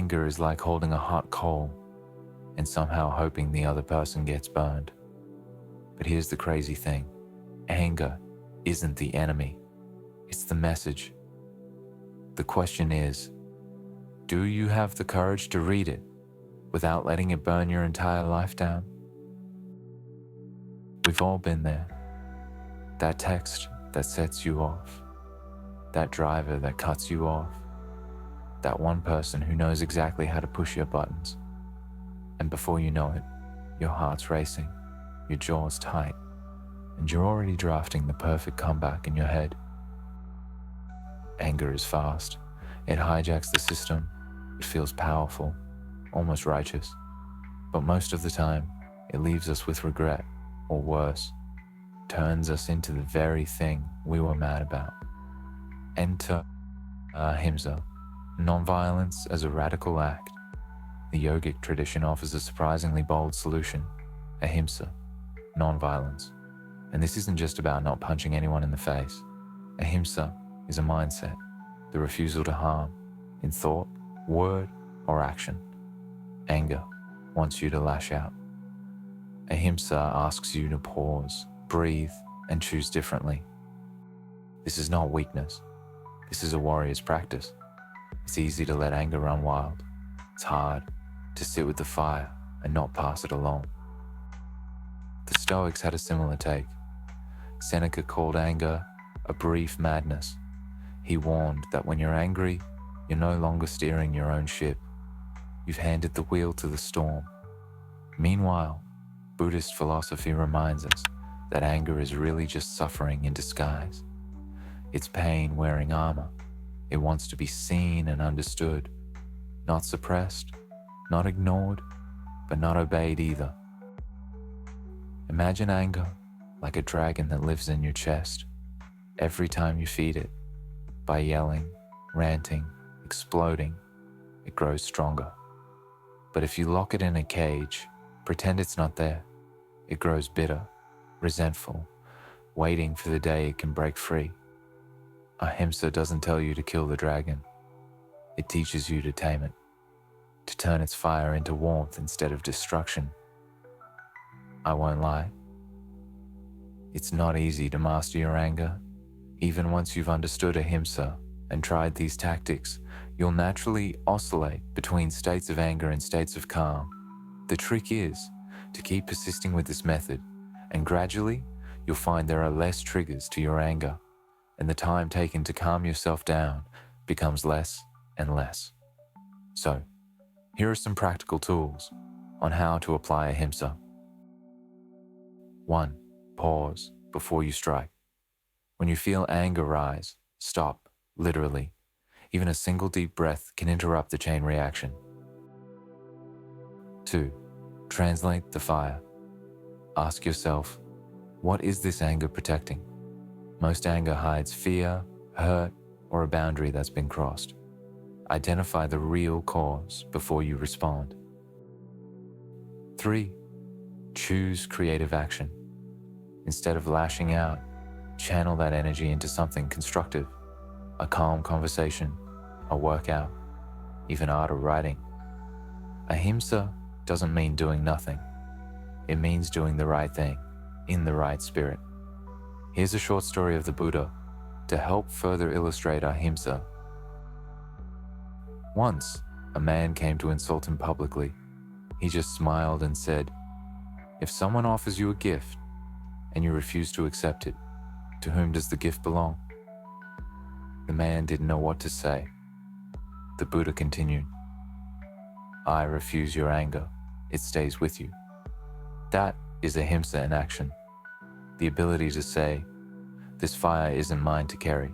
Anger is like holding a hot coal and somehow hoping the other person gets burned. But here's the crazy thing. Anger isn't the enemy. It's the message. The question is, do you have the courage to read it without letting it burn your entire life down? We've all been there. That text that sets you off. That driver that cuts you off. That one person who knows exactly how to push your buttons. And before you know it, your heart's racing, your jaw's tight, and you're already drafting the perfect comeback in your head. Anger is fast. It hijacks the system. It feels powerful, almost righteous. But most of the time, it leaves us with regret, or worse, turns us into the very thing we were mad about. Enter Ahimsa, nonviolence as a radical act. The yogic tradition offers a surprisingly bold solution, Ahimsa, nonviolence. And this isn't just about not punching anyone in the face. Ahimsa is a mindset, the refusal to harm, in thought, word, or action. Anger wants you to lash out. Ahimsa asks you to pause, breathe, and choose differently. This is not weakness. This is a warrior's practice. It's easy to let anger run wild. It's hard to sit with the fire and not pass it along. The Stoics had a similar take. Seneca called anger a brief madness. He warned that when you're angry, you're no longer steering your own ship. You've handed the wheel to the storm. Meanwhile, Buddhist philosophy reminds us that anger is really just suffering in disguise. It's pain wearing armor. It wants to be seen and understood, not suppressed, not ignored, but not obeyed either. Imagine anger like a dragon that lives in your chest. Every time you feed it, by yelling, ranting, exploding, it grows stronger. But if you lock it in a cage, pretend it's not there, it grows bitter, resentful, waiting for the day it can break free. Ahimsa doesn't tell you to kill the dragon. It teaches you to tame it, to turn its fire into warmth instead of destruction. I won't lie. It's not easy to master your anger. Even once you've understood Ahimsa and tried these tactics, you'll naturally oscillate between states of anger and states of calm. The trick is to keep persisting with this method, and gradually you'll find there are less triggers to your anger, and the time taken to calm yourself down becomes less and less. So, here are some practical tools on how to apply Ahimsa. 1. Pause before you strike. When you feel anger rise, stop, literally. Even a single deep breath can interrupt the chain reaction. 2. Translate the fire. Ask yourself, what is this anger protecting? Most anger hides fear, hurt, or a boundary that's been crossed. Identify the real cause before you respond. 3. Choose creative action. Instead of lashing out, channel that energy into something constructive, a calm conversation, a workout, even art or writing. Ahimsa doesn't mean doing nothing. It means doing the right thing, in the right spirit. Here's a short story of the Buddha to help further illustrate Ahimsa. Once, a man came to insult him publicly. He just smiled and said, "If someone offers you a gift and you refuse to accept it, to whom does the gift belong?" The man didn't know what to say. The Buddha continued, "I refuse your anger. It stays with you." That is Ahimsa in action. The ability to say, "This fire isn't mine to carry."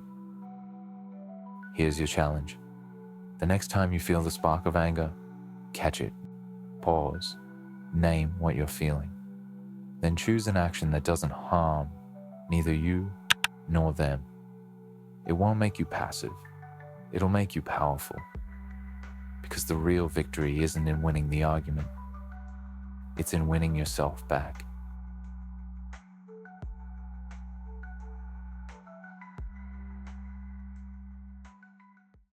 Here's your challenge. The next time you feel the spark of anger, catch it, pause, name what you're feeling. Then choose an action that doesn't harm neither you nor them. It won't make you passive. It'll make you powerful. Because the real victory isn't in winning the argument. It's in winning yourself back.